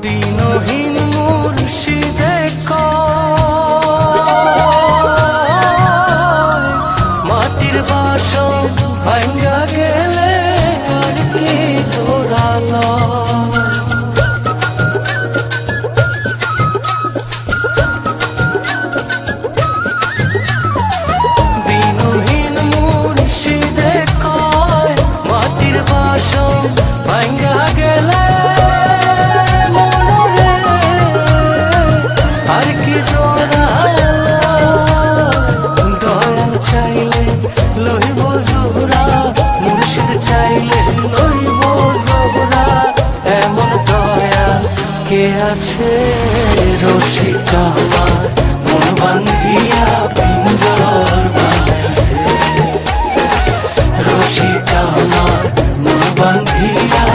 দিনহীন মুর্শিদে মাটির বাসন ভাঙ্গা গেলে আর কি জোড়ালো দিনহীন মুর্শিদে কয় মাটির বাসন ভাঙ্গা গেলে আর কি জোড়ালো দয়াল চাইলে লইব জোড়া মুর্শিদ চাইলে লইব জোড়া এমন দয়া কে আছে রসিক আমার মন বান্ধিয়া পিঞ্জর বানাইছে রসিক আমার মন বান্ধিয়া